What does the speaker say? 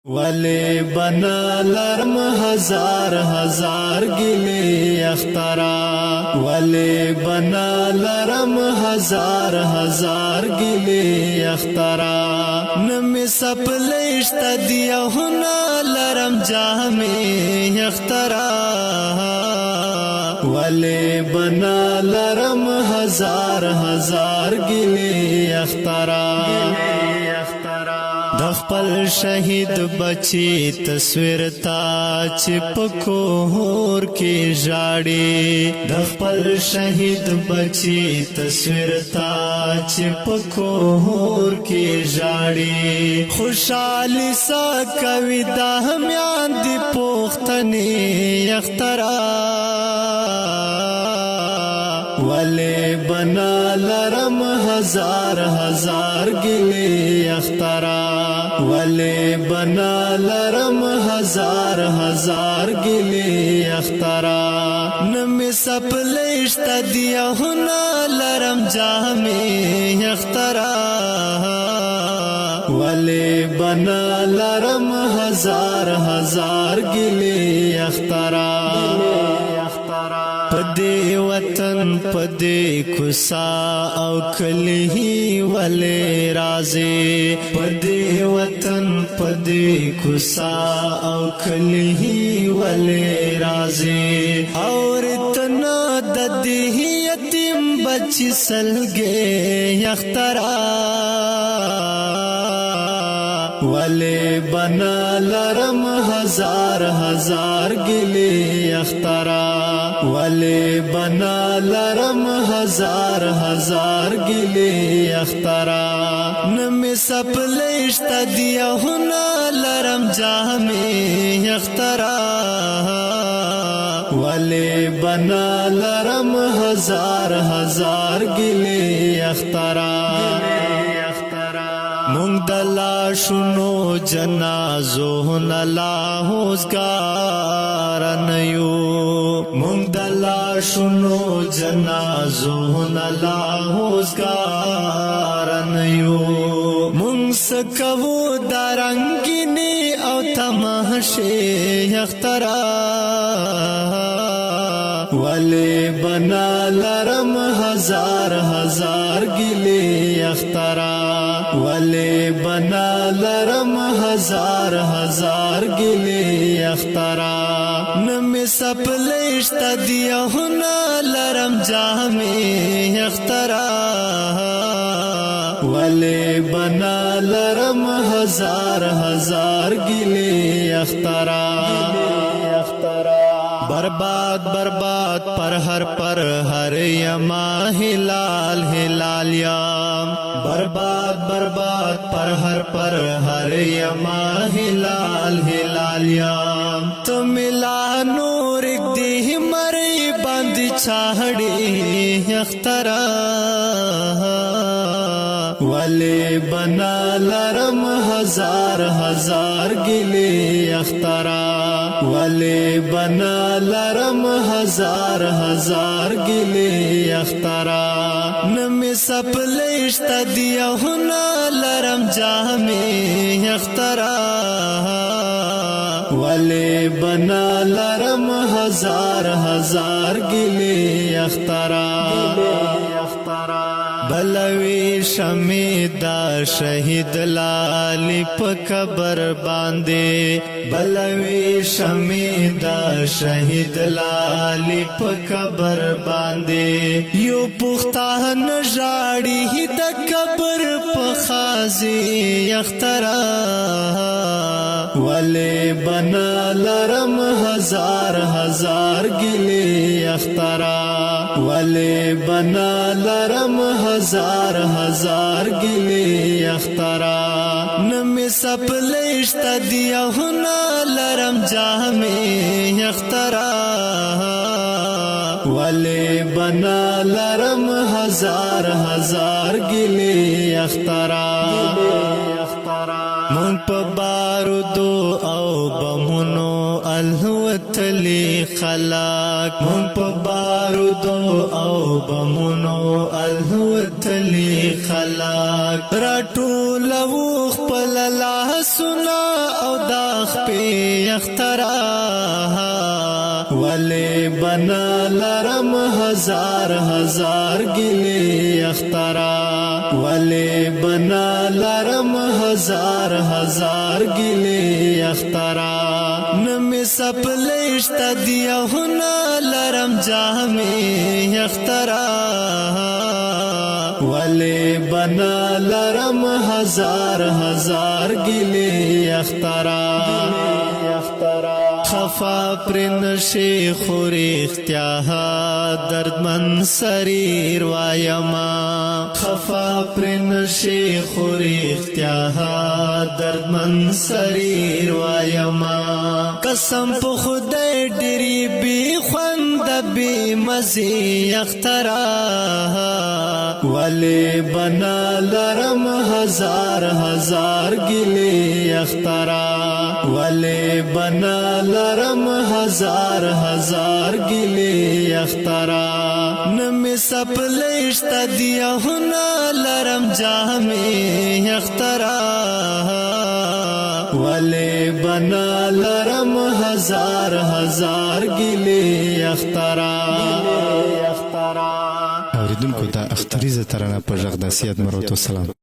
ولی بنا لرم ہزار ہزار گلی اخترا ولی بنا لرم ہزار ہزار گلی اخترا نمی سپلشت دیا ہونا لرم جامی اخترا ولی بنا لرم ہزار ہزار گلی اخترا دخپل شہید بچی تصویر تا چپکو ہور کی جاڑی دخپل شہید بچی تصویر تا چپکو ہور کی جاڑی خوشحالی سا کوي دا همیان دی پوختنی اخترا ولی بنا لرم ہزار ہزار گلی اخترا ولی بنا لرم ہزار ہزار گلی اخترا نمی سپلشت دیا ہونا لرم جامی اخترا ولی بنا لرم ہزار ہزار گلی اخترا پدی وطن پدی کسا او کلی ولی رازی پدی وطن پدی کسا او کلی ولی رازی اور اتنا ددی یتیم بچی سلگے اخترا ولی بنا لرم ہزار ہزار گلی اخترا ولی بنا لرم ہزار ہزار گلی اخترا نمی سپلشت دیا ہونا لرم جامی اخترا ولی بنا لرم ہزار ہزار گلی اخترا مونگ دلا شنو جنازو نلا ہوزگار نیو مونگ دلا شنو جنازو نلا ہوزگار نیو مونگ سکو دارنگینی او تماشی اخترا ولی بنا لرم ہزار ہزار گلی اخترا ولی بنا لرم ہزار ہزار گلی اخترا نمی سپلشت دیا ہونا لرم جامی اخترا ولی بنا لرم ہزار ہزار گلی اخترا برباد برباد پر ہر یما ہلال ہلال یام برباد برباد پر ہر یما ہلال ہلال یام تو ملا نور ایک دی مری بند چھاڑی اخترا ولی بنا لرم ہزار ہزار گلی اخترا ولی بنا لرم ہزار ہزار گلی اخترا نمی سپلشت دیا ہونا لرم جامی اخترا ولی بنا لرم ہزار ہزار گلی اخترا بلوی شمی دا شہید لالی پا قبر باندے بلوی شمی دا شہید لالی پا قبر باندے یو پختان جاڑی ہی دا قبر پا خازی اخترا ولی بنا لرم ہزار ہزار گلی اخترا ولی بنا لرم ہزار ہزار گلی اخترا نمی سپلشت دیا ہونا لرم جامی اخترا ولی بنا لرم ہزار ہزار گلی اخترا مونگ پا بارودو او بمونو الوتلی خلاق مونگ پا بارودو او بمونو الوتلی خلاق راٹو لوخ پل اللہ سنا او دا اخترا ولی بنا لرم ہزار ہزار گلی اخترا ولی بنا لرم ہزار ہزار گلی اخترا نمی سپلشت دیا ہونا لرم جامی اخترا ولی بنا لرم ہزار ہزار گلی اخترا خفا پرن شیخ ریختیا دردمن سریر وایما خفا پرن شیخ ریختیا دردمن سریر وایما قسم په خدای ډری بی خوند بی مزی اخترا ولی بنا لرم ہزار ہزار گلی اخترا ولی بنا لرم ہزار ہزار گلی اخترا نمی سپلشت دیا ہونا لرم جامی اخترا ولی بنا لرم ہزار ہزار گلی اخترا اوریدونکو دا اختریزه ترانه په غږ د سید مرو تو سلام